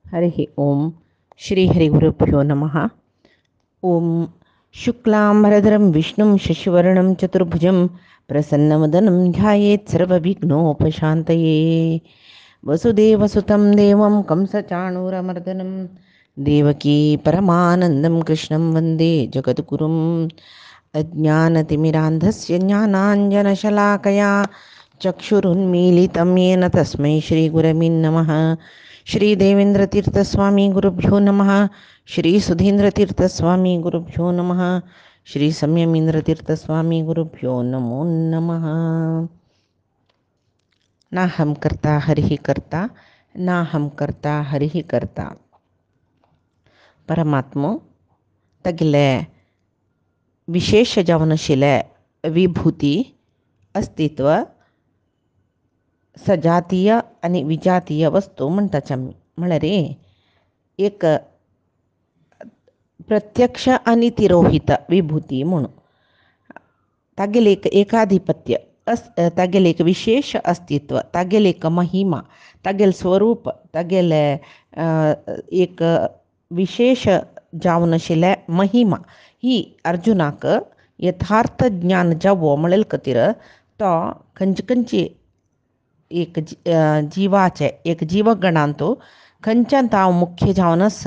हरिः ओं श्रीहरिगुरुभ्यो नमः। ॐ शुक्लाम्बरधरं विष्णुं शशिवर्णं चतुर्भुजं प्रसन्नवदनं ध्यायेत् सर्वविघ्नोपशान्तये। वसुदेवसुतं देवं कंसचाणूरमर्दनं देवकी परमानन्दं कृष्णं वन्दे जगद्गुरुम्। अज्ञानतिमिरान्धस्य ज्ञानाञ्जनशलाकया चक्षुरुन्मीलितं येन तस्मै श्रीगुरवे नमः। श्रीदेवेन्द्रतीर्थस्वामी गुरुभ्यो नमः। श्रीसुधीन्द्रतीर्थस्वामी गुरुभ्यो नमः। श्रीसंयमीन्द्रतीर्थस्वामी गुरुभ्यो नमो नमः। नाहं कर्ता हरिः कर्ता, नाहं कर्ता हरिः कर्ता. परमात्मो तगले विशेष जावनशिले विभूती अस्तित्व सजातीय आणि विजातीय वस्तू म्हणतात म्हळरे एक प्रत्यक्ष आणि तिरोहित विभूती म्हणून तागेले एक एकाधिपत्य तागेले एक विशेष अस्तित्व, तागेले एक महिमा, तागेल स्वरूप, तागेले एक विशेष जावनशिले महिमा ही अर्जुनाक यथार्थ ज्ञान जावो म्हणेल कतिर तो खंयची एक जीवाचे एक जीवगणांतो खंयच्यान हांव मुख्य जावनस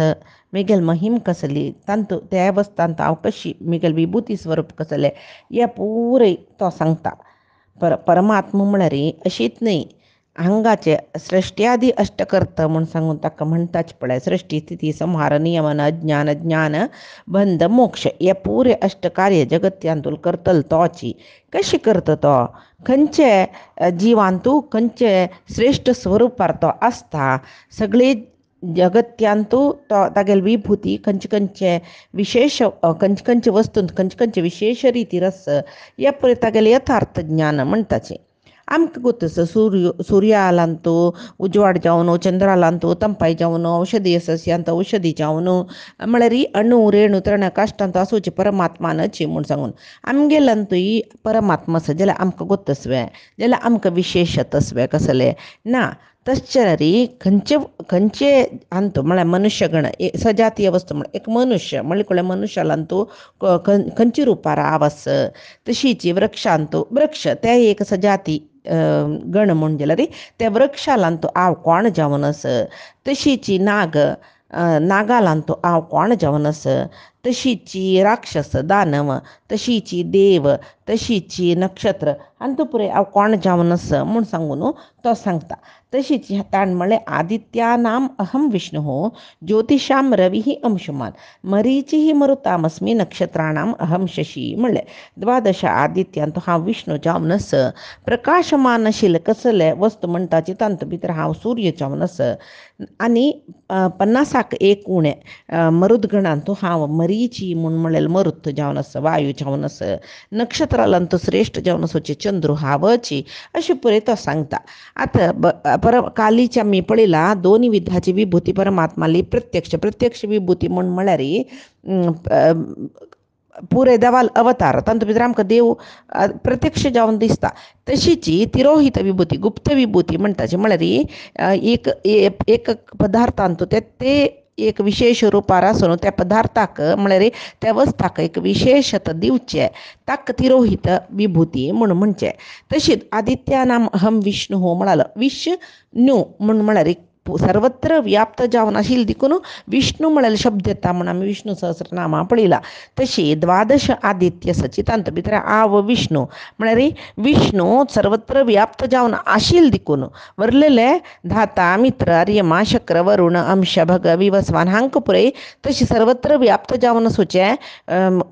मेगेल महिम कसली तांतू त्या अवस्थांत हांव कशी मेगेल विभूती स्वरूप कसले हे पुरे तो सांगता. परमात्मा म्हळ्यार अशीच न्ही, हांगाचे सृष्टी आदी अष्टकर्त म्हूण सांगून ताका म्हणटाच पळय. सृष्टी स्थिती संहार नियमन अज्ञान ज्ञान बंध मोक्ष हे पुरे अष्टकार्य जगत्यांतूल करतल तोची कशी करता तो खंयचे जिवांतू खंयचे श्रेष्ठ स्वरूपार तो आसता. सगळे जगत्यांतू तो तागेल विभूती खंयचे विशेष खंयचे वस्तूंत खंयचे विशेष रितीर आस हे पळय तागेलें यथार्थ ज्ञान म्हणटाचें. आमकां ಗೊತ್ತು ಸೂರ್ಯ ಅಲ್ಲಂತೂ ಉಜ್ವಾಡ ಜಾವನು, ಚಂದ್ರ ಅಲ್ಲಂತೂ ತಂಪಾಯಿ ಜಾವನು, ಔಷಧೀಯ ಸಸ್ಯ ಅಂತ औषधी जावन म्हळ्यार अणू रेणू तृण काश्ट ಅಂತ आसूचे परमात्मानची म्हूण सांगून आमगेलंतूय परमात्मा आसा जाल्यार आमकां ಗೊತ್ತಸ್ವೆ जाल्यार आमकां विशेषतस्वे कसले ना. तश्चरी खंयचे अंतू म्हळ्यार मनुष्यगण सजातीय वस्तू म्हळ्यार एक मनुष्य म्हणले मनुष्यालांतू खंयची रुपार आवस तशीची वृक्षांतू वृक्ष ते एक सजाती गण म्हूण जाल्यार त्या वृक्षालांतू हांव कोण जावनस. तशीची नागालांतू हांव कोण जावनस. तशीची राक्षस दानव, तशीची देव, तशीची नक्षत्र अंतू पुरे हांव कोण जावनस म्हूण सांगून तो सांगता. तशीच ताण म्हळ्यार आदित्यानाम अहम विष्णु ज्योतिषां रविः अंशुमान मरीचिः मरुतामस्मी नक्षत्राणाम अहम शशी म्हणले 12 आदित्यांतू हांव विष्णू जावनस. प्रकाशमानशील कसले वस्तू म्हणटाची तांतू भितर हांव सूर्य जावनस. आनी 50 उणे मरुदगणांतू हांव मरीची म्हूण म्हणलें मरुत जावनस, वायू जावनस. नक्षत्रालांतू श्रेष्ठ जावनसोचे चंद्रू हावची अशें पुरे तो सांगता. आतां कालीच्या मी पळयला दोन्ही विधाची विभूती परमात्माली प्रत्यक्ष विभूती म्हूण म्हळ्यार पुरे देवाल अवतार तांतू भितर आमकां देव प्रत्यक्ष जावन दिसता. तशीची तिरोहित विभूती गुप्त विभूती म्हणटाची म्हळ्यार एक पदार्थांतू ते एक विशेष रुपार आसून त्या पदार्थाक म्हळ्यार त्या वस्ताक एक विशेषता दिवचे ताका तिरोहित विभूती म्हूण म्हणचे. तशीच आदित्यानाम अहम विष्णु म्हणाल विष्णू म्हूण म्हळ्यार सर्वत्र व्याप्त जावन आशिल्ली देखून विष्णू म्हळ्यार शब्द येता म्हूण आमी विष्णू सहस्रनामा पळयला. तशी 12 आदित्य सची तांतू भितर हांव विष्णू म्हळ्यार विष्णू सर्वत्र व्याप्त जावन आशिल्ली देखून वरलेले धाता मित्र आर्यमा शक्र वरुण अंश भग विवस्वान हांकां पुरय तशी सर्वत्र व्याप्त जावन आसूचे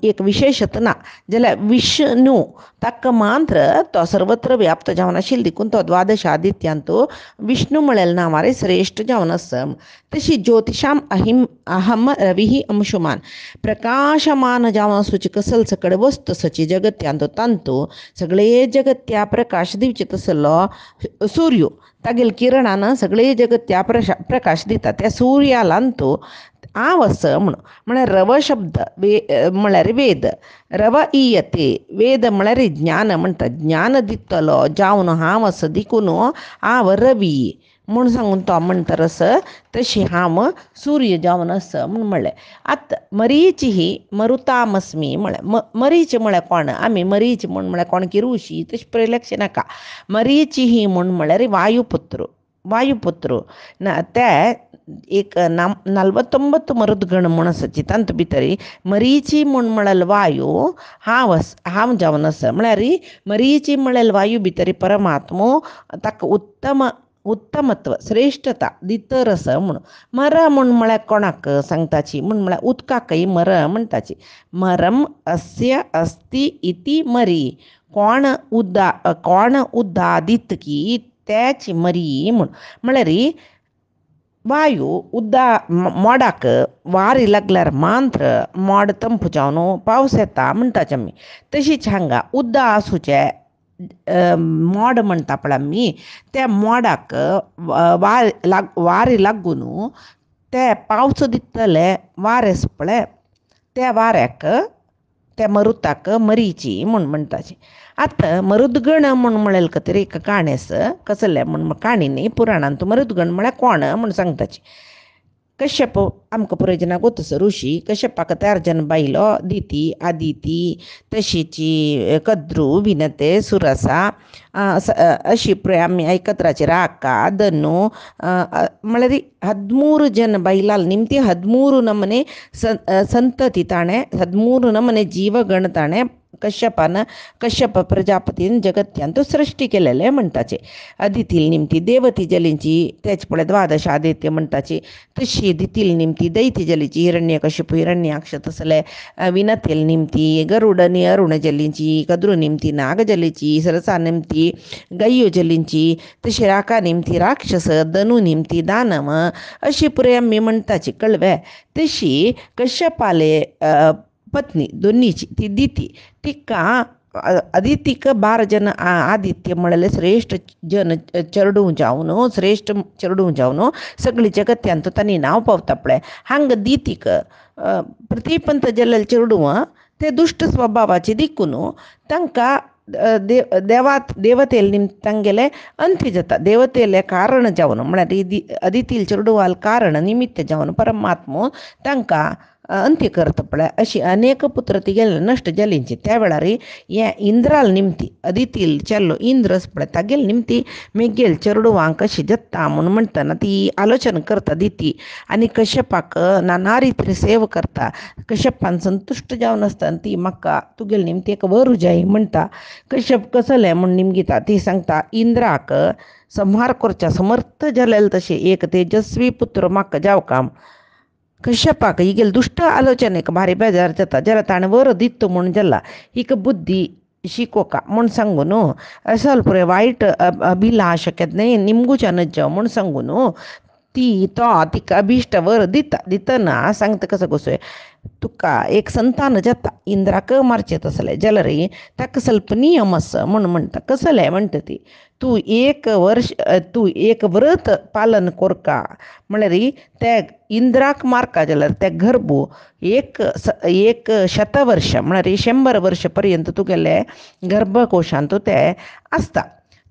एक विशेषता ना. जाल्यार विष्णू ताका मात्र तो सर्वत्र व्याप्त जावन आशिल्ली देखून तो 12 आदित्यांतू विष्णू म्हळ्यार नांवार श्रेष्ठ जावन आसा. तशी ज्योतिषाम अहम रविः अंशुमान प्रकाशमान जावन आसूची कसल सकड वस्तू सची जगत्यांतू तांतू सगळे जगत्या प्रकाश दिवचे तसलो सूर्य तागेल किरणान सगळे जगत्या प्रकाश दिता. त्या सूर्यालांतू हांव आसा म्हणून म्हळ्यार रव शब्द म्हळ्यार वेद रव इयते वेद म्हळ्यार ज्ञान म्हणटा. ज्ञान दितलो जावन हांव आसा देखून हांव रवी म्हूण सांगून तो म्हणटा असं तशी हांव सूर्य जावन असं म्हूण म्हणलें. आतां मरीच ही मरुतामस्मी म्हळें. मरीच म्हळ्यार कोण? आमी मरीच म्हूण म्हळ्यार कोणकी ऋषी तशें पळय लक्ष नाका. मरीच ही म्हूण म्हळ्यार ವಾಯುಪುತ್ರು ते एक 49 मरुद्गण म्हूण आसात तांतूं भितर मरीची म्हूण म्हळ्यार वायू हांव जावन आसा. म्हळ्यार मरीची म्हळ्यार वायू भितर परमात्मो ताका उत्तमत्व श्रेश्ठता दितर आसा म्हणून. मर म्हूण म्हळ्यार कोणाक सांगताची म्हूण म्हळ्यार उदकाकय मर म्हणटाची. मरम अस्य अस्ति इति मरी. कोण उदादीत की त्याची मरी म्हूण. म्हळ्यार वायू मोडाक वारी लागल्यार मात्र मोड तंप जावन पावस येता म्हणटाचे आमी. तशीच हांगा उद्दा आसूचे मोड म्हणटा पळय आमी त्या मोडाक वारी लागून ते पावस दितले वारें आसा पळय त्या वाऱ्याक त्या मरुताक मरीची म्हूण म्हणटाची. आतां मरुद्गण म्हूण म्हळें तरी एक काणी आसा कसले म्हूण काणी न्ही पुराणांत मरुद्गण म्हळ्यार कोण म्हूण सांगताची. कश्यप आमकां पुरायजना गोतस ऋषी कश्यपाक 4 जन बायलो दिती आदिती तशीच कद्रू विनते सुरसा अशी पळय आमी आयकत्राची राका दनु म्हळ्यार 13 जन बायलाल निमती 13 नमने संतती ताणें 13 नमने जीवगण ताणें कश्यप प्रजापतीन जगत्यांत सृश्टी केलेलें म्हणटाचे. अदितील निमती देवती जलींची तेच पळय 12 आदित्य म्हणटाची. तशी दितील निमती दैती जलीची हिरण्यकशिपू हिरण्याक्ष तसले. विनतेल निमती गरुड आनी अरुण जलींची. कद्रू निमती नाग जलीची. सरसा निमती गय्यो जलींची. तशी राका निमती राक्षस. दनु निमती दानव अशी पुराय आमी म्हणटाची कळ्ळें. तशी कश्यपाले पत्नी दोनीची ती दिती तिका अदितीक 12 जन आदित्य म्हळ्यार श्रेश्ठ जन चेडूं जावन सगळी जगत्यांत तांणी नांव पावता पळय. हांगा दितीक प्रतिपंत जल्लेले चेडूं ते दुश्ट स्वभावाचे देखून तांकां देवतेल निमती तांगेले अंत्य जाता. देवतेले कारण जावन म्हळ्यार अदितील चेडूवाल कारण निमित्त जावन परमात्मो तांकां अंत्य करता पळय. अशी अनेक पुत्र तिगेले नश्ट जालींची. त्या वेळार हे इंद्राल निमती अदितील चेल्लो इंद्र आसा पळय तागेले निमती मेगेल चेडूवांक कशें जत्ता म्हूण म्हणटना ती आलोचना करता दिती आनी कश्यपाक नाना रितीन सेवा करता. कश्यपान संतुश्ट जावन आसतना ती म्हाका तुगेले निमती एक वर जाय म्हणटा. कश्यप कसलें म्हूण निमगिता ती सांगता इंद्राक संहार करच्या समर्थ जालेले तशें एक तेजस्वी पुत्र म्हाका जावका. कश्यपाक हिगेले दुश्ट आलोचनेक भारी बेजार जाता जाल्यार ताणें वर दिता म्हूण जाला हिका बुद्धी शिकोका म्हूण सांगून ಸ್ವಲ್ಪ वायट अभिलाश केन्नाय निमगुच्या नज म्हूण सांगून तिका अभिश्ट वर दितना सांगता कसो कसो तुका एक संतान जाता. इंद्राक मारचें तसलें जाल्यार ताका ಸ್ವಲ್ಪ नियम आसा म्हूण म्हणटा. कसलें म्हणटा ती तूं एक व्रत पालन कोरका म्हळ्यार ते इंद्राक मारका जाल्यार ते गर्भ एक 100 वर्ष म्हळ्यार 100 वर्ष पर्यंत तुगेले गर्भकोशांत ते आसता.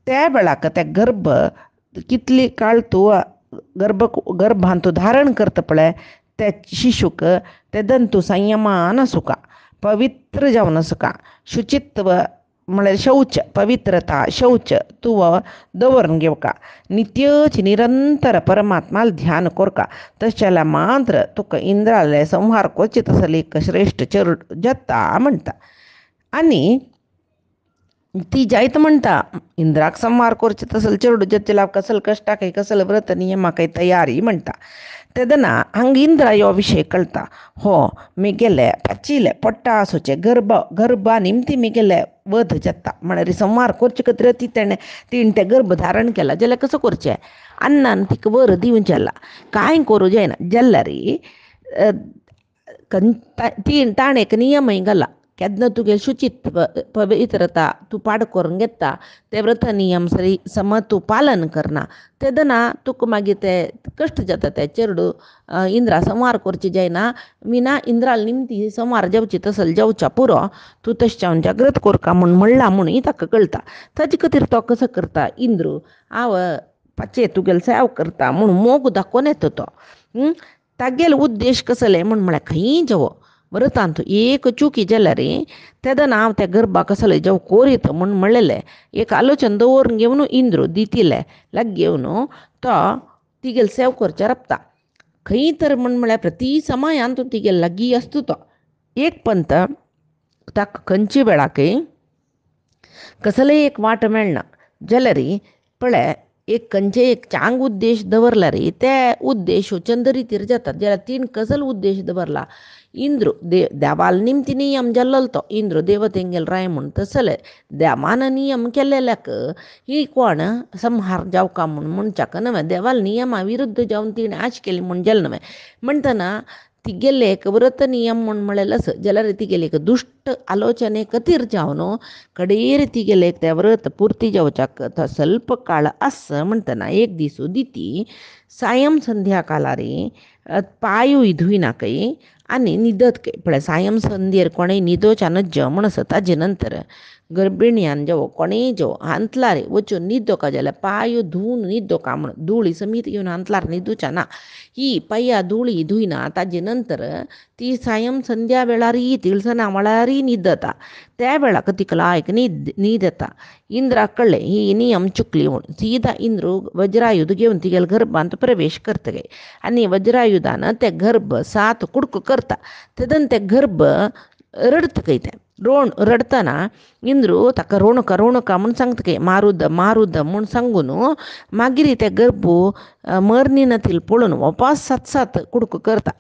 त्या वेळाक ते गर्भ कितली काळ तूं गर्भांत तूं धारण करता पळय त्या शिशूक ते तूं संयमान आसुका पवित्र जावन आसुका. शुचित्व म्हळ्यार शौच पवित्रता शौच तूं दवरून घेवका. नित्यच निरंतर परमात्माल ध्यान कोरका. तशें जाल्यार मात्र तुका इंद्राले संहार करचे तसले एक श्रेश्ठ चेडूं जाता म्हणटा. आनी ती जायत म्हणटा इंद्राक संहार करचे तसले चेडूं जाल्यार कसले कश्टाकय कसले व्रत नियमाकय तयारी म्हणटा. तेदना हांगा इंद्रा हो विशय कळटा. हो मेगेले पचिले पोट्टा आसूचे गर्भा निमती मेगेले वध जाता म्हळ्यार संहार करचे खातीर तिणें ते गर्भ धारण केला जाल्यार कसो करचें अन्नान तिका वर दिवं जाला कांय करूं जायना जाल्यार ताणें एक नियमय घाला केन्ना तुगे शुचित्व पवित्रता तूं पाड करून घेता ते व्रत नियम सम तूं पालन करना तेदना तुका मागीर ते कश्ट जाता. ते चेडूं इंद्रा संहार करची जायना विना इंद्राल निमती संहार जावची तसले जावच्या पुरो तूं तशें जावन जागृत कोरका म्हूण म्हणला म्हणून ताका कळटा. ताजे खातीर तो कसो करता इंद्र हांव पाचे तुगेल सेव करता म्हूण मोग दाखोवन येता तो. तागेल उद्देश कसले म्हळ्यार खंयी जेवो व्रतांत एक चुकी जाल्यार तेदन हांव त्या गर्भाक कसले जेव कोरीत म्हूण म्हणलेलें एक आलोचन दवरून घेवन इंद्र दितीले लाग घेवन तो तिगेल सेव करचे रपता. खंय तर म्हळ्यार प्रती समयांत तिगेल लागीं आसता तो. एक पंत ताका खंयचे वेळाकय कसलेय एक वाट मेळना जाल्यार पळय एक खंयचे एक चांग उद्देश दवरला ते उद्देश चंद रितीर जातात. जाल्यार तीन कसलो उद्देश दवरला इंद्र देवाल निमती नियम जाल्लो तो इंद्र देवतेंगेल राय म्हूण तसले देवान नियम केलेल्याक ही कोण संहार जावका म्हूण मनशाक न्हय देवाल नियमा विरुद्ध जावन तिणें आश केली म्हूण जालें न्हय. म्हणटना तिगेले एक व्रत नियम म्हूण म्हणलेलो जाल्यार तिगेले एक दुश्ट आलोचने खातीर जावन कडेर तिगेले ते व्रत पुर्ती जावच्याक ಸ್ವಲ್ಪ काळ आस म्हणटना एक दीस दिती सायम संध्या कालार पांय धुयनाकय आनी न्हिदतकय पळय सायम संध्येर कोणेय न्हिदोवच्या नज्ज म्हूण आसा. ताजे नंतर गर्भिणीयान जेवो कोणेय जेवो हांतलार वचून न्हिदोका जाल्यार पांय धुवन न्हिदोका म्हूण धुळी समीत घेवन हांतलार न्हिदोवच्या ना. ही पांया धुळी धुयना ताजे नंतर ती सायम संध्या वेळार तिळसना वेळार न्हिदता. त्या वेळाक तिका लायक न्हीद येता. इंद्राक कळ्ळें ही नियम चुकली म्हूण सीदा इंद्र वज्रायुध घेवन तिगेल गर्भांत प्रवेश करतगे आनी वज्रायुधान ते गर्भ 7 कुडको करता. तेदन ते गर्भ रडतकय ते रडतना इंद्र ताका रोणका म्हूण सांगतकय मारुद मारुद म्हूण सांगून मागीर ते गर्भ मरनिनातील पळोवन वापस 7 कुडको करता.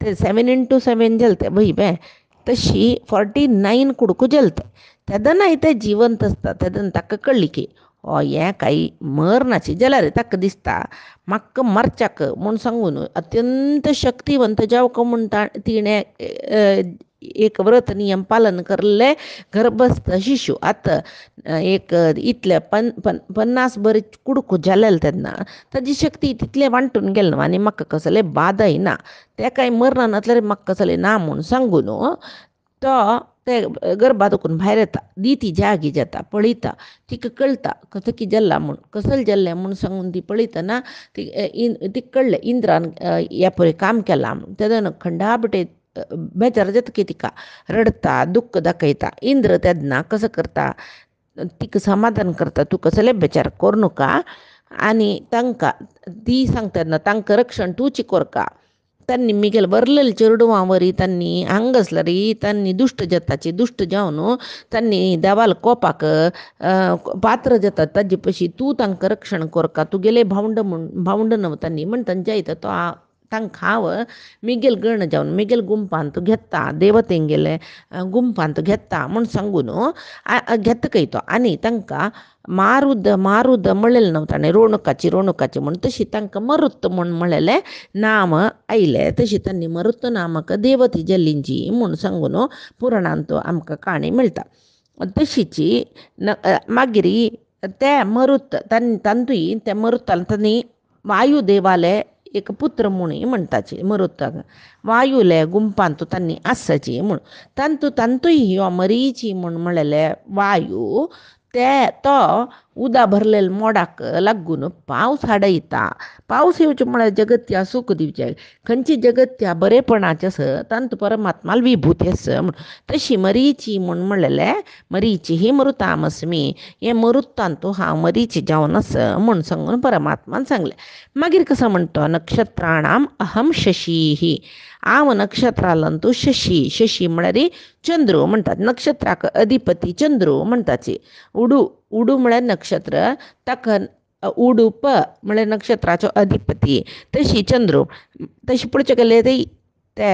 ते 7 into 7 जलते बय तशी 49 कुडको जलते. तेदनाय ते जिवंत आसता. तेदन ताका कळ्ळी की हें काही मरनाची जाल्यार ताका दिसता म्हाका मरच्याक म्हूण सांगून अत्यंत शक्तिवंत जावका म्हूण तिणें एक व्रत नियम पालन करले गर्भस्थ शिशु आतां एक इतले 50 बरे कुडको जालेले तेन्ना ताजी शक्ती तितले वांटून गेले न्हू आनी म्हाका कसले बादाय ना ते कांय मरना नातल्यार म्हाका कसले ना म्हूण सांगून तो ते गर्भातून भायर येता. दिती जागी जाता पळयता तिका कळटा कसो जाल्ला म्हूण कसले जाल्लें म्हूण सांगून ती पळयतना ती कळ्ळें इंद्रान ह्या पळय काम केलां म्हूण. तेदन खंडाबटे बेजार जाता की तिका रडता दुख्ख दाखयता. इंद्र तेदना कसो करता तिका समाधान करता तूं कसले बेजार करूं नाका आनी तांकां ती सांगता तेन्ना तांकां रक्षण तूंच कोरका. तन्नी मिगेल बरलेल चेडवां वरी तन्नी हांगासलरी तन्नी दुश्ट जावन तन्नी देवाल कोपाक पात्र जातात. ताजे पशी तूं तांकां रक्षण कोरका तुगेले भावंड न्हू तन्नी म्हणटा जायता तो तांकां हांव मिगेल गण जावन मिगेल गुंपांत घेता देवतेंगेले गुंपांत घेता म्हूण सांगून घेतकय तो आनी तांकां मारुद मारुद म्हणलेलें न्हू ताणें रोणकाची म्हूण तशी तांकां मरुत म्हूण म्हणलेलें नाम आयलें. तशी तांणी मरुत नामक देवती जल्लींची म्हूण सांगून पुराणांत आमकां काणी मेळटा. तशीच मागीर ते मरुत तांतूय ते मरुतान तांणी वायुदेवाले एक पुत्र म्हूण म्हणटाची मरुताक वायुले गुंपांत तांणी आसाची म्हूण तांतूय ह्यो मरीची म्हूण म्हणलेले वायू तो उदा भरलेले मोडाक लागून पावस हाडयता. पावस येवचें म्हळ्यार जगत्या सूख दिवचें खंयची जगत्या बरेपणाचें आस तांत परमात्माल विभुती आस म्हूण. तशी मरीची म्हूण म्हणलेलें मरीची ही मरुतामस्मी हे मरुतांत हांव मरीची जावन आस म्हूण सांगून परमात्मान सांगलें. मागीर कसो म्हणटा नक्षत्राणाम अहम शशी हांव नक्षत्रांतू शशी म्हळ्यार चंद्र म्हणटात. नक्षत्राक अधिपती चंद्र म्हणटाची. उडू म्हळ्यार नक्षत्र ताका उडूप म्हळ्यार नक्षत्राचो अधिपती तशी चंद्र. तशी पळोवचें गेले ते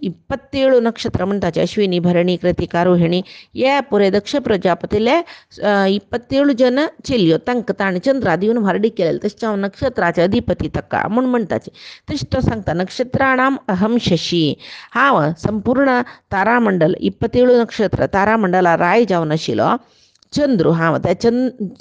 27 नक्षत्र म्हणटाचे अश्विनी भरणी कृतिका रोहिणी हे पुरे दक्ष प्रजापतीले 27 जन चेल्यो तांकां ताणें चंद्रा दिवन व्हरडी केलेले तशें हांव नक्षत्राचे अधिपती ताका म्हूण म्हणटाचे. तशें तो सांगता नक्षत्राणाम अहम शशी हांव संपूर्ण तारामंडल 27 नक्षत्र तारामंडला राय जावन आशिल्लो चंद्र हांव त्या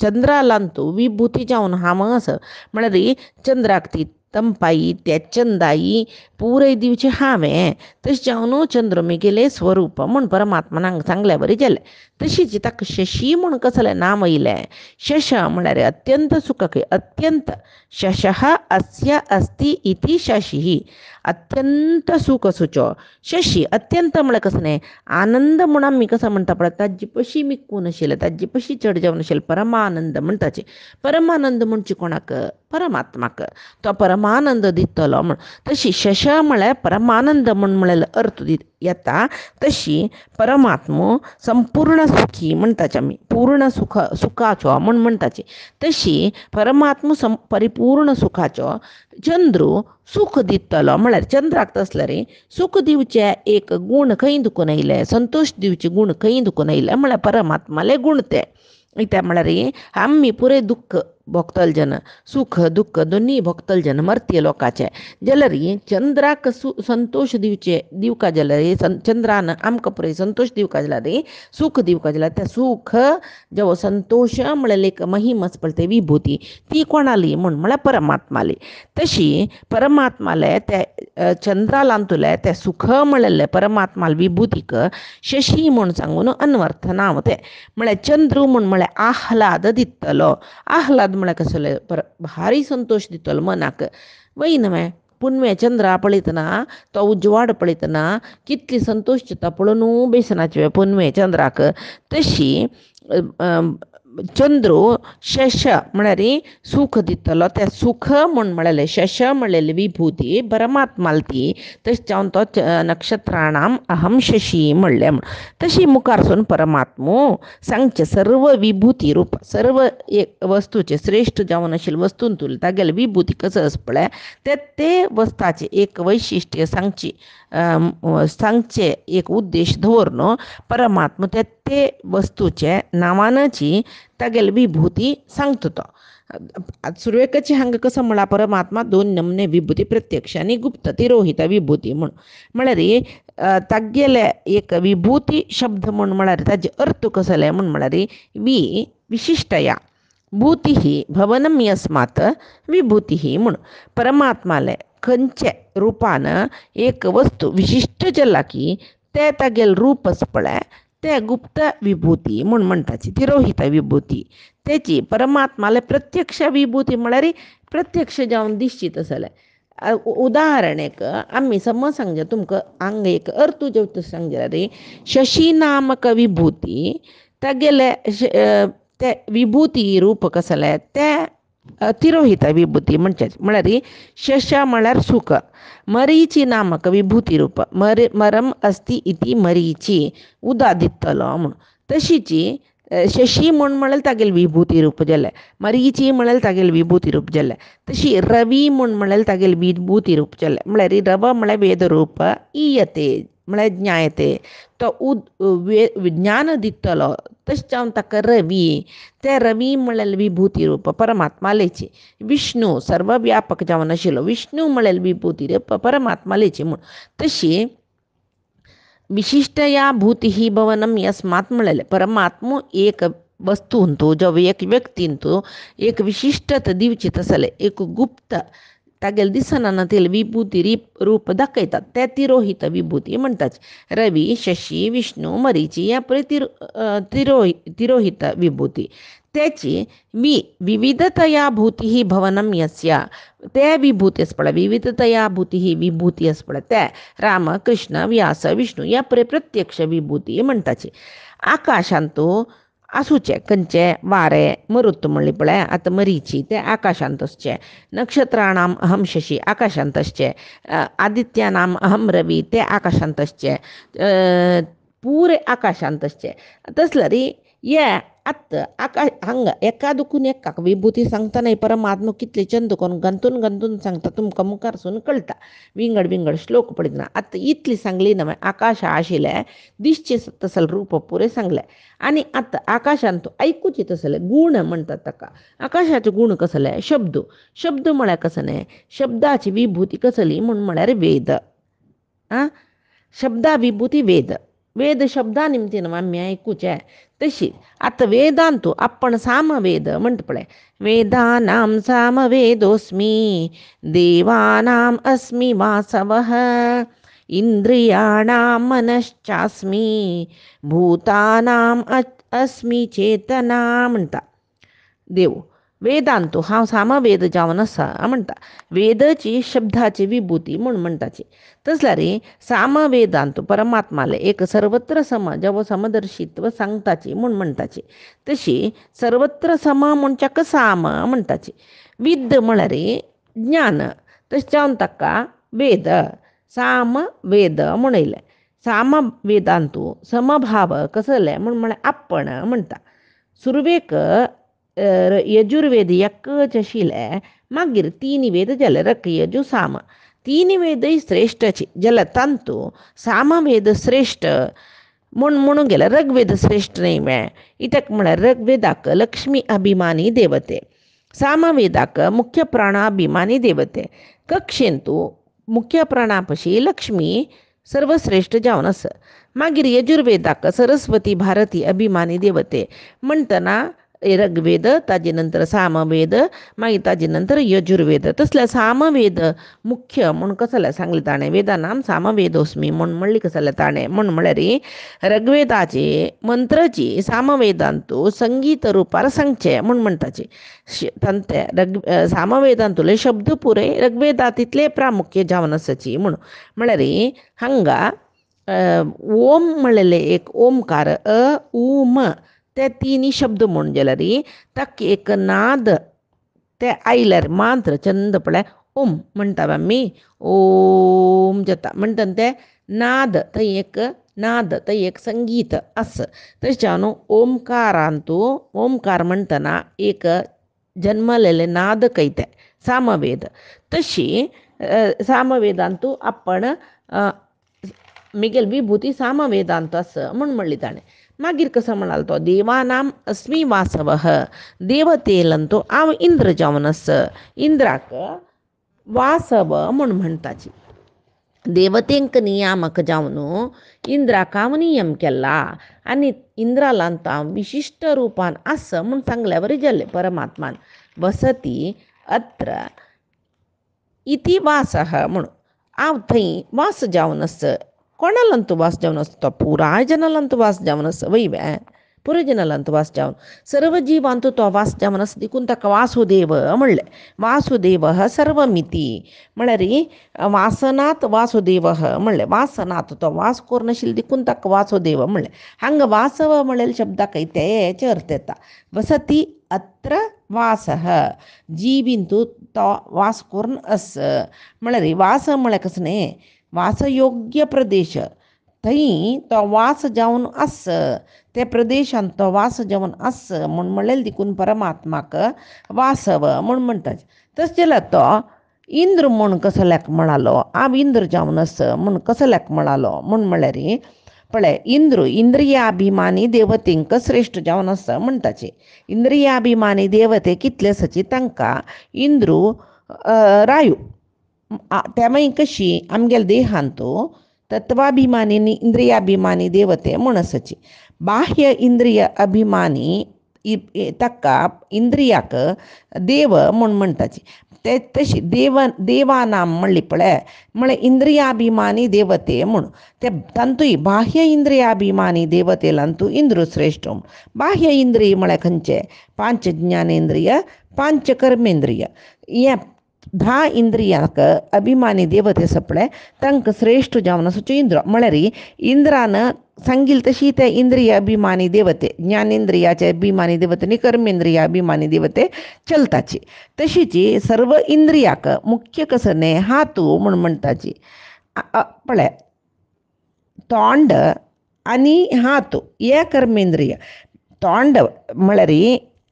चंद्रालांतू विभुती जावन हांव आसा म्हळ्यार चंद्राक ती तंपाई त्या चंदाई पुरय दिवचें हांवें तशें जावन चंद्र मिगेले स्वरूप म्हूण परमात्मान हांगा सांगल्या बरें जालें. तशीच ताका शशी म्हूण कसलें नाम येयलें. शश म्हळ्यार अत्यंत सुखक अत्यंत शशः अस्य अस्ति इति शशिः अत्यंत सुख सुचो शशी अत्यंत म्हळ्यार कसं नाही आनंद म्हणून मी कसं म्हणटा पळय ताजे पशी मिक्कून आशिल्ले ताजे पशी चड जावन आशिल्ले परमानंद म्हणटाचे परमानंद म्हणचे कोणाक परमात्माक तो परमानंद दितलो म्हण तशी शश म्हळ्यार परमानंद म्हण म्हळ्यार अर्थ येता तशी परमात्मो संपूर्ण सुखी म्हणटाचे आमी पूर्ण सुखाचो म्हण म्हणटाचे तशी परमात्मो परिपूर्ण सुखाचो चंद्रू सुख दितलो म्हळ्यार चंद्राक तसले रे सुख दिवचे एक गूण खंय दुखून आयले संतोष दिवचे गूण खंय दुखून आयले म्हळ्यार परमात्माले गूण ते इत्या म्हळ्यार आमी पुरे दुःख भोगतल जन सुख दुःख दोन्ही भोगतल जन मर्त्य लोकाचे जाल्यार चंद्राक संतोष दिवका जाल्यार चंद्रान आमकां पुरे संतोष दिवका जाल्यार सुख दिवका जाल्यार तें सुख जो संतोष म्हळ्यार एक महिम आसा पळय ते विभूती ती कोणाली म्हळ्यार परमात्माली तशी परमात्माले ते चंद्रालांतुले ते सुख म्हळ्ळें परमात्माल विभूतीक शशी म्हूण सांगून अन्वर्थ नांव तें म्हळ्यार चंद्रू म्हळ्यार आह्लाद दितलो आह्लाद म्हळ्यार कसले भारी संतोष दितलो मनाक वय न्हय पुनवे चंद्रा पळयतना तो उजवाड पळयतना कितली संतोष जाता पळोवन बेसनाचे पुनवे चंद्राक तशी चंद्रू शश म्हळ्यार सुख दितलो तें सुख म्हळ्यार शश म्हळ्यार विभूती परमात्माल ती तशें जावन तो नक्षत्राणाम अहम शशी म्हणलें तशी मुखारसून परमात्मो सांगचे सर्व विभूती रूप सर्व एक वस्तूचे श्रेष्ठ जावन आशिल्ले वस्तूंतून तागेले विभूती कसो आसा पळय ते वस्ताचे एक वैशिश्ट्य सांगचे एक उद्देश दवरून परमात्मा ते वस्तूचे नांवानची तागेली विभूती सांगता तो सुरवेकाची हांगा कसं म्हळ्यार परमात्मा दोन नमने विभूती प्रत्यक्ष आनी गुप्त तिरोहित विभूती म्हळ्यार तागेले एक विभूती शब्द म्हळ्यार ताजे अर्थ कसले म्हळ्यार विशिष्टया भूती ही भवनम यस्मात विभूती ही म्हण परमात्माले खंयचे रुपान एक वस्तू विशिष्ट जाल्या की ते तागेले रूप आसा पळय ते गुप्त विभूती म्हूण म्हणटाची तिरोहित विभूती तेची परमात्माले प्रत्यक्ष विभूती म्हळ्यार प्रत्यक्ष जावन दिसची तसले उदाहरण एक आमी समज सांगजे तुमकां हांगा एक अर्थ सांगजे जाल्यार शशी नामक विभूती तागेले ते विभूती रूप कसले ते तिरोहित विभूती म्हणचे म्हळ्यार शश म्हळ्यार सुख मरीची नामक विभूती रूप मरम अस्ति इति मरीची उदा दितलो म्हूण तशीची शशी म्हळ्यार तागेले विभूती रूप जालें मरीची म्हळ्यार तागेले विभूती रूप जालें तशी रवी म्हळ्यार तागेले विभूती रूप जालें म्हळ्यार रव म्हळ्यार वेद रूप इयते म्हळ्यार ज्ञायते तो ज्ञान दितलो तशें जावन ताका रवी ते रवी म्हळ्यार विभूती रूप परमात्मालेची विष्णू सर्वव्यापक जावन आशिल्लो विष्णू म्हळ्यार विभूती रूप परमात्मालेची म्हूण तशी विशिष्टया भूती ही भवनम यस्मात म्हळें परमात्मो एक वस्तूंतू जो एक व्यक्तींतू एक विशिष्टता दिवची तसले एक गुप्त तागेले दिसना तेल विभूती रूप दाखयतात ते तिरोहित विभूती म्हणटात रवी शशी विष्णू मरीची ह्या पळय तिरोहित विभूती त्याची विविधतया भूती ही भवनम यस्या ते विभूती आसा पळय विविधतया भूती ही विभूती आसा पळय ते राम कृष्ण व्यास विष्णू ह्या पळय प्रत्यक्ष विभूती म्हणटाची आकाशांतू आसूचे खंयचे वारे मरुत म्हणली पळय आतां मरीची ते आकाशांत आसचे नक्षत्राणाम अहम शशी आकाशांत आसचे आदित्यानाम अहम रवी ते आकाशांत आसचे पुरे आकाशांत आसचे तसल्यार ये आकाश हांगा एका दुखून एकाक विभूती सांगतना परमात्मा कितले चंद करून गंतून सांगता तुमकां मुखारसून कळटा विंगड श्लोक पळयतना आतां इतली सांगली न्हय आकाश आशिल्ले दिसचे तसले रूप पुरे सांगले आनी आतां आकाशांत आयकूचे तसले गुण म्हणटात ताका आकाशाचे गुण कसले शब्द म्हळ्यार कसले शब्दाची विभूती कसली म्हळ्यार वेद शब्दा विभूती वेद शब्दा निमतीन आमी आयकूचे तशी आतां वेदांतू आपण सामवेद म्हणटा पळय वेदानां सामवेदोस्मी देवानां अस्मि वासवः इंद्रियाणां मनश्चास्मि भूतानां अस्मि चेतना म्हणटा देव वेदांतू हा सामवेद जावन आसा म्हणटा. वेदची शब्दाची विभूती म्हणून म्हणटाची. तसल्या रे सामवेदांतू परमात्माले एक सर्वत्र सम जेव्हा समदर्शित्व सांगताची म्हणून म्हणटाची. तशी सर्वत्र सम म्हणच्याक साम म्हणटाची. विद्द म्हळ्यार ज्ञान तशें जावन ताका वेद साम वेद म्हणयलें. साम वेदांतू समभाव कसले म्हळ्यार आपण म्हणटा. सुरवेक यजुर्वेद एकच आशिल्ले मागीर तीन वेद जाले रक यजू साम. तीन वेदय श्रेश्ठचे जाल्यार तांतू सामवेद श्रेश्ठ म्हणून गेले. ऋग्वेद श्रेश्ठ न्हय मेळ. कित्याक म्हळ्यार ऋग्वेदाक लक्ष्मी अभिमानी देवते, सामवेदाक मुख्य प्राणाभिमानी देवते. कक्षेंतू मुख्य प्राणा पशी लक्ष्मी सर्वश्रेष्ठ जावन आसा. मागीर यजुर्वेदाक सरस्वती भारती अभिमानी देवते म्हणटना ऋग्वेद ताजे नंतर सामवेद मागीर ताजे नंतर यजुर्वेद. तसल्या सामवेद मुख्य म्हूण कसले सांगले ताणें. वेदानाम सामवेदोस्मी म्हूण म्हणली कसले ताणें. म्हळ्यार ऋग्वेदाचे मंत्रची सामवेदांतू संगीत रुपार सांगचे म्हूण म्हणटाचे. तांते सामवेदांतुले शब्द पुरे ऋग्वेदांतले प्रामुख्य जावन आसाची म्हूण. म्हळ्यार हांगा ओम म्हणलेले एक ओमकार अ उ म ते तिनी शब्द म्हूण जाल्यार ताका एक नाद ते आयल्यार मात्र छंद पळय ओम म्हणटा आमी. ओम जाता म्हणटना ते नाद थंय एक नाद थंय एक संगीत आस. तशें जावन ओमकारांतू ओमकार म्हणटना एक जन्मलेले नाद कैते सामवेद. तशी सामवेदांतू आपण मिगेल विभूती सामवेदांत आसा म्हूण म्हणली ताणें. मागीर कसो म्हणालो तो देवानाम अस्मी वासवः. देवतेलंतू हांव इंद्र जावन आसा. इंद्राक वासव म्हूण म्हणटाची. देवतेंक नियामक जावन इंद्राक हांव नियम केला आनी इंद्रालांत हांव विशिश्ट रुपान आसा म्हूण सांगल्या बरें जालें. परमात्मान वसती अत्र इति वासः म्हूण हांव थंय वास जावन आसा. कोणालांतू वास जावन आसा तो पुराय जनालांतू वास जावन आसा. वय पुराय जनालांतू वास जावन सर्व जिवांतू तो वास जावन आसा. देखून ताका वासुदेव म्हणलें. वासुदेव सर्वमिती म्हळ्यार वासनात वासुदेव म्हणलें. वासनात तो वास कोरनाशिल्लो देखून ताका वासुदेव म्हणलें. हांगा वासव म्हणलेल्या शब्दाक तेचे अर्थ येता. वसती अत्र वासः जिवींतू तो वास करून आसा. म्हळ्यार वास म्हळ्यार कसो न्ही वासयोग्य प्रदेश थंय तो वास जावन आसा. त्या प्रदेशांत तो वास जावन आसा म्हूण म्हणलें देखून परमात्माक वासव म्हूण म्हणटात. तशें जाल्यार तो इंद्र म्हूण कसल्याक म्हणालो. हांव इंद्र जावन आसा म्हूण कसल्याक म्हणालो म्हूण म्हळ्यार पळय इंद्रियाभिमानी देवतेंक श्रेश्ठ जावन आसा म्हणटाचे. इंद्रियाभिमानी देवते कितले आसाची तांकां इंद्रू रायू त्या मागीर कशी आमगेल्या देहांतू तत्वाभिमानी आनी इंद्रियाभिमानी देवते म्हूण आसाची. बाह्य इंद्रिय अभिमानी ताका इंद्रियाक देव म्हूण म्हणटाची. ते तशी देवानाम म्हणली पळय म्हळ्यार इंद्रियाभिमानी देवते म्हूण. ते तांतूय बाह्य इंद्रियाभिमानी देवतेलांतू इंद्र श्रेश्ठ. बाह्य इंद्रिय म्हळ्यार खंयचे 5 ज्ञानेंद्रिय 5 कर्मेंद्रिय हे 10 इंद्रियाक अभिमानी देवते आसा पळय तांकां श्रेश्ठ जावन आसाच्यो इंद्र. म्हळ्यार इंद्रान सांगिल्ली तशी ते इंद्रिय अभिमानी देवते ज्ञानेंद्रियाचे अभिमानी देवते आनी कर्मेंद्रिय अभिमानी देवते चलताची. तशीच सर्व इंद्रियाक मुख्य कसो न्ही हातू म्हूण म्हणटाची. पळय तोंड आनी हातू हे कर्मेंद्रिय. तोंड म्हळ्यार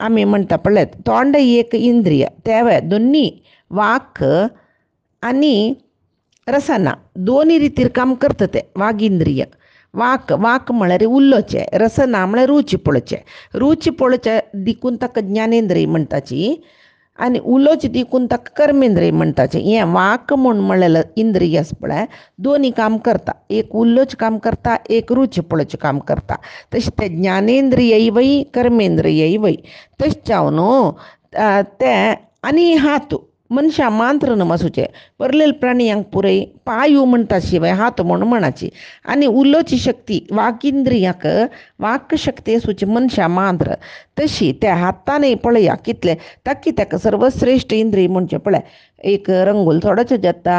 आमी म्हणटा पळय तोंड एक इंद्रिय तेवे दोनी वाक आनी रसना दोनी रितीर काम करता ते वागिंद्रिय. वाक म्हळ्यार उल्लोचे, रसना म्हळ्यार रुची पळोवचे. रुची पळोवचे देखून ताका ज्ञानेंद्रिय म्हणटाची आनी उलोवचे देखून ताका कर्मेंद्रिय म्हणटाचे. हें वाक म्हूण म्हणलेलें इंद्रिय आसा पळय दोनी काम करता. एक उल्लोचें काम करता एक रुची पळोवचें काम करता. तशें ते ज्ञानेंद्रियय वय कर्मेंद्रियय वय. तशें जावन ते आनी हातू मनशा मांत्र नमासूचे परलेल प्राणियांक पुरय पायू म्हणटा शिवाय हात म्हूण म्हणाची आनी उलोवची शक्ती वाकिंद्रियाक वाक शक्ती असूची मनशा मांत्र तशी त्या हाताने पळया कितले ताकी ताका सर्वश्रेष्ठ इंद्रिय म्हणजे पळय एक रंगोल थोडोचो जेता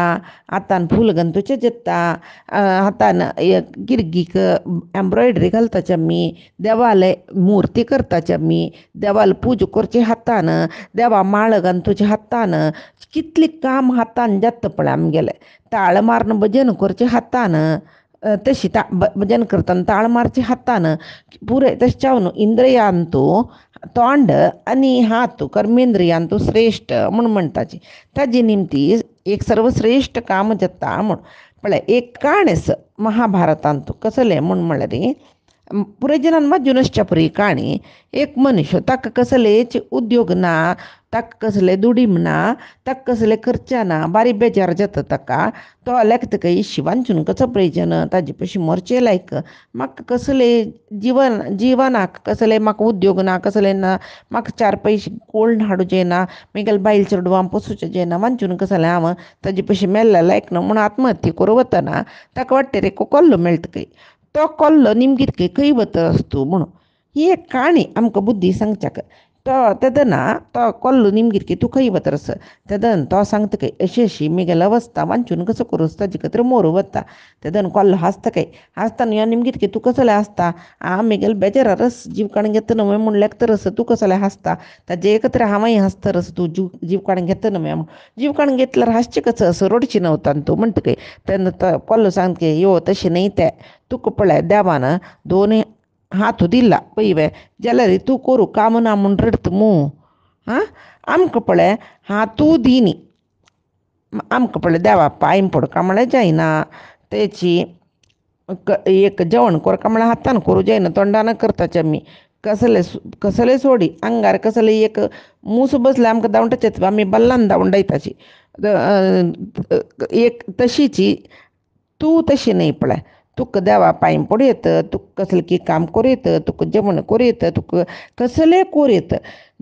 हातान फूल गंतूचे जेता हातान गिरगीक एम्ब्रॉयडरी घालताचे आमी देवाले मुर्ती करताचे आमी देवाला पूजा करचे हातान देवा माळ घालतुचे हातान कितली काम हातान जाता पळय आमगेले ताळ मारन भजन करचे हातान तशी भजन करतना ताळ मारचे हातान पुरे तशें न्हू इंद्रियांतू तोंड आनी हात कर्मेंद्रियांतू श्रेष्ठ म्हूण म्हणटाची ताजे निमती एक सर्वश्रेष्ठ काम जाता म्हूण पळय एक काण आसा महाभारतांत कसलें म्हूण म्हळ्यार पुरे जनान वाचून आसच्या परी काणी एक मनुष्य ताका कसलेच उद्योग ना ताका कसले दुडीम ना ताका कसले खर्चा ना बारी बेजार जाता ताका तो लेखता इश्शी वांचून कसो प्रयोजन ताजे पयशे मरचे लायक म्हाका कसले जिवनाक कसले म्हाका उद्योग ना कसले ना म्हाका चार पयशे कोल्ड हाडूचे ना म्हगेले बायल चेडवां पोसूचे ना वांचून कसले हांव ताजे पयशे मेल्ला लायक ना म्हूण आत्महत्या करूं वतना ताका वाटते रे कोल्लो मेळटा तो कोल्लो निमगीत खंय वता तूं म्हणून ही एक काणी आमकां बुद्धी सांगच्याक तो तेदना तो कोल्लो निमगीत तूं खंय वता रस तेदन तो सांगता अशी अशी म्हगेली अवस्था वांचून कसो करूस ताजे खातीर मोरू वता तेदन कोल्लो हांसता हांसतना ह्यो निमगीत तूं कसले हांसता म्हगेले बेजारा रस जीव काण घेता न्हय म्हूण लेखता रस तूं कसले हांसता ताजे खातीर हांवय हांसता रस तूं जीव काण घेता न्हय म्हूण जीव काण घेतल्यार हांसचें कसो असं रडची नव्हता तूं म्हणटा तेन्ना तो कोल्लो सांगता यो तशें न्हय तें तुका पळय देवान दोन हात दिला पळय जाल्यार तूं करूं काम ना म्हूण रडता मू आमकां पळय हातू दिनी आमकां पळय देवा पांय पडका म्हळ्यार जायना तेची एक जेवण करता म्हळ्यार हातान करूं जायना तोंडान करताचे आमी कसले सोडी आंगार कसले एक मूस बसले आमकां दावंटाचे आमी बल्लान दावंडायताची एक तशीची तूं तशी न्हय पळय तुका देवा पांय पडूं येता तुका कसलें की काम करूं येता तुका जेवण करूं येता तुका कसलें करूं येता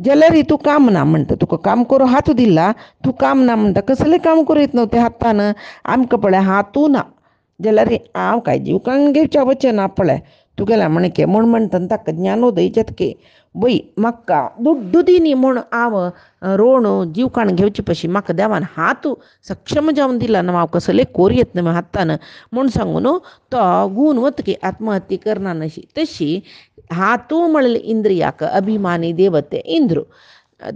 जाल्यार तूं काम ना म्हणटा तुका काम करूं हात दिला तूं काम ना म्हणटा कसलें काम करूं येता न्हू तें हातान आमकां पळय हातू ना जाल्यार हांव काय जीवकान घेवचें वचचें ना पळय तुगेल्या म्हणके म्हूण म्हणटा ताका ज्ञानोदय जेतके वय म्हाका दुड्डू दिनी म्हूण हांव रोवन जीव काण घेवचे पशी म्हाका देवान हात सक्षम जावन दिला ना हांव कसलें करूं येता न्हय हातान म्हूण सांगून तो गूण वतकी आत्महत्या करना नशी तशी हातू म्हणले इंद्रियाक अभिमानी देवते इंद्र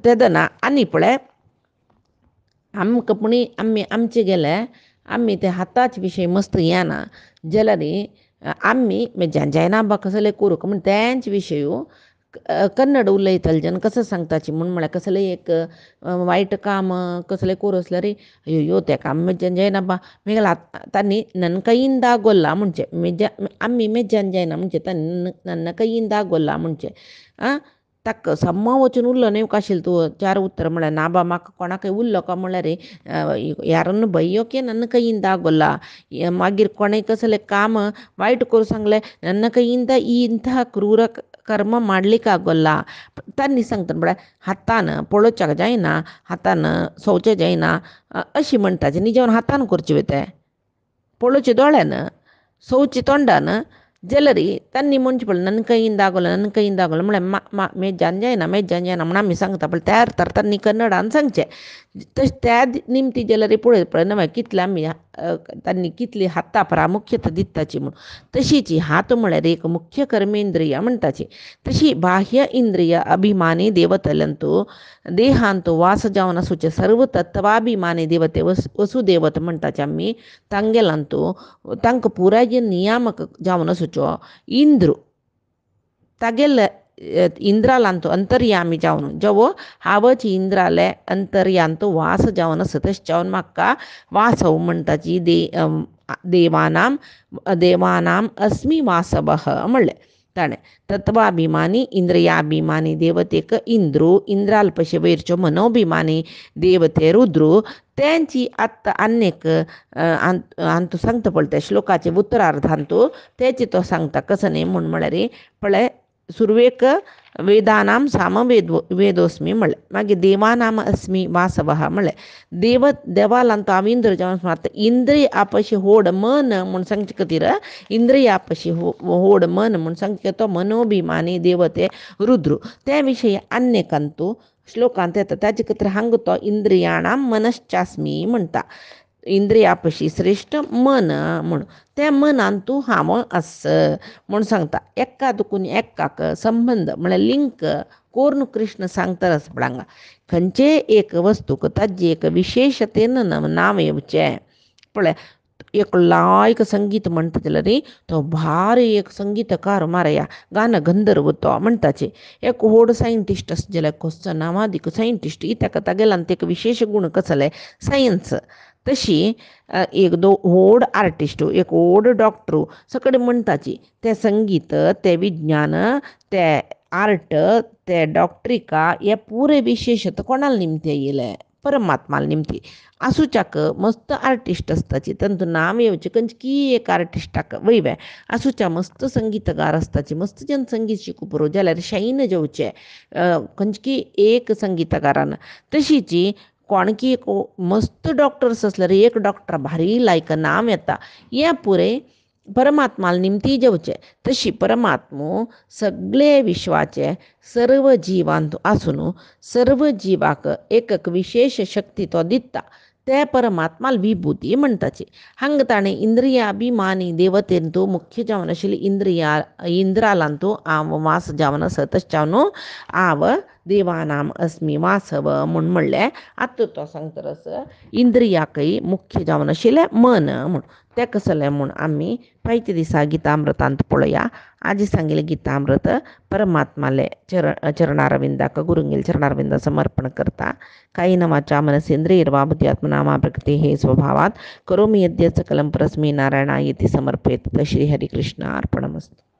तेदना आनी पळय आमकां पुणी आमचे गेले आमी ते हाताचे विशय मस्त हें ना जाल्यार आमी जायना बा कसलें करूं म्हण तेंचे विशय कन्नड उलयतले जन कसं सांगताची म्हूण म्हळ्यार कसलें एक वायट काम कसलें करूं असल्यार अयो तें काम मेज्जान जायना बा म्हगेलें तांणी ನನ್ನ ಕೈಯಿಂದ ಆಗೋಲ್ಲ ಮುಂಚೆ आमी मेज्जान जायना म्हणजे ನನ್ನ ಕೈಯಿಂದ ಆಗೋಲ್ಲ ಮುಂಚೆ ताका सम्मा वचून उरलो न्हय काशील तूं चार उत्तर म्हळ्यार ना बा म्हाका कोणाकय उरलो का म्हळ्यार यारन्न बय्योके ನನ್ನ ಕೈಯಿಂದ ಆಗೋಲ್ಲ मागीर कोणें कसलें काम वायट करूं सांगलें ನನ್ನ ಕೈಯಿಂದ ಈ ಇಂತಹ ಕ್ರೂರ कर्म ಮಾಡ್ಲಿಕ್ಕೆ ಆಗೋಲ್ಲ तांणी सांगता म्हळ्यार हातान पळोवच्याक जायना हातान सोवचें जायना अशी म्हणटाची न्ही जेवण हातान करचें वता पळोवचें दोळ्यान सोवचें तोंडान जाल्यार तांणी म्हणचें पडलें ನನ್ನ ಕೈಯಿಂದ ಆಗೋಲ್ಲ ನನ್ನ ಕೈಯಿಂದ ಆಗೋಲ್ಲ म्हळ्यार मेज्जान जायना म्हूण आमी सांगता पळय त्या अर्थार तांणी कन्नडान सांगचें तशें त्या निमती जाल्यार पळय न्हय कितले आमी तांणी कितली हाता प्रामुख्यता दिताची म्हूण तशीच हात म्हळ्यार एक मुख्य कर्मेंद्रिय म्हणटाची तशी बाह्य इंद्रिय अभिमानी देवतल्यांतू देहांतू वास जावन आसूचे सर्व तत्वाभिमानी देवते वसुदेवत म्हणटाचे आमी तांगेलांतू तांकां पुराय नियामक जावन आसूचो इंद्र तागेले इंद्रालांतू अंतर्यामी जावन जेवो हावच इंद्राले अंतर्यांतू वास जावन आसा तशें जावन म्हाका वासव म्हणटाची देवानाम अस्मी वासवः म्हणलें ताणें तत्वाभिमानी इंद्रियाभिमानी देवतेक इंद्राल पशे वयरच्यो मनोभिमानी देवते रुद्रू तेंची आत्ता आनीक हांतू सांगता पळय त्या श्लोकाचे उत्तरार्धांतू तेचे तो सांगता कसं न्ही म्हूण म्हळ्यार पळय सुर्वेक वेदानाम वेदोस्मी म्हणले. मागीर देवानाम अस्मी वासवः म्हणले. देवालांतू हांव इंद्र जावन मात इंद्रिय आपशी होड मन म्हूण सांगचे खातीर इंद्रिय आपशी होड मन म्हूण सांगचे तो मनोभिमानी देवते रुद्र. त्या विशयी अन्यकंतू श्लोकांत येता. ताजे खातीर हांगा तो इंद्रियाणाम मनश्चास्मी म्हणटा. इंद्रियापशी श्रेष्ठ मन म्हूण. त्या मनान तूं हांव आस म्हूण सांगता. एका दुखून एकाक संबंध म्हळ्यार लिंक कोर्ण कृष्ण सांगता पळंगा. खंयचे एक वस्तूक ताजे एक विशेषतेन नांव येवचें. पळय एक लायक संगीत म्हणटा जाल्यार तो भारी एक संगीतकार मारया गान गंधर्व तो म्हणटाचे. एक व्हड सायंटिस्ट आसा जाल्यार कसो नांवादीक सायंटिस्ट ताका तागेल्यान एक विशेष गुण कसले सायन्स. तशी एक व्हड आर्टिस्ट एक व्हड डॉक्टर सगळे म्हणटाची तें संगीत तें विज्ञान तें आर्ट तें डॉक्टरिका हे पुरे विशेषता कोणाला निमते येयले परमात्माला निमती. आसूच्याक मस्त आर्टिस्ट आसताची तांतूं नांव येवचें खंयची एक आर्टिस्टाक वयवे. आसूच्या मस्त संगीतकार आसताची मस्त जन संगीत शिकू पुरो जाल्यार शाईन जेवचें खंयची एक संगीतकारान. तशीची कोणकी एक मस्त डॉक्टर्स असल्यार एक डॉक्टर भारी लायक नांव येता. हें पुरे परमात्माला निमती जेवचें. तशी परमात्मो सगळे विश्वाचे सर्व जिवांत आसून सर्व जिवाक एक विशेष शक्ती तो दिता. ते परमात्माला विभूती म्हणटाची. हांगा ताणें इंद्रियाभिमानी देवतेंतू मुख्य जावन आशिल्ली इंद्रालांतू हांव वास जावन आसा तशें न्हू हांव देवानाम अस्मी वासव म्हूण म्हणलें. आतां तो सांगतरस इंद्रियाकय मुख्य जावन आशिल्लें मन म्हूण. तें कसलें म्हूण आमी फायच्या दिसा गितामृतांत पळोवया. आजी सांगिल्लें गितामृत परमात्माले चरणारविंदाक गुरुंगेल चरणारविंदा समर्पण करता. कायेन वाचा मनसेंद्रियैर्वा बुद्ध्यात्मना मा प्रकृतेः स्वभावात् करोमि यद्यत् सकलं परस्मै नारायणायेति समर्पयेत्. श्री हरिकृष्ण अर्पणमस्तु.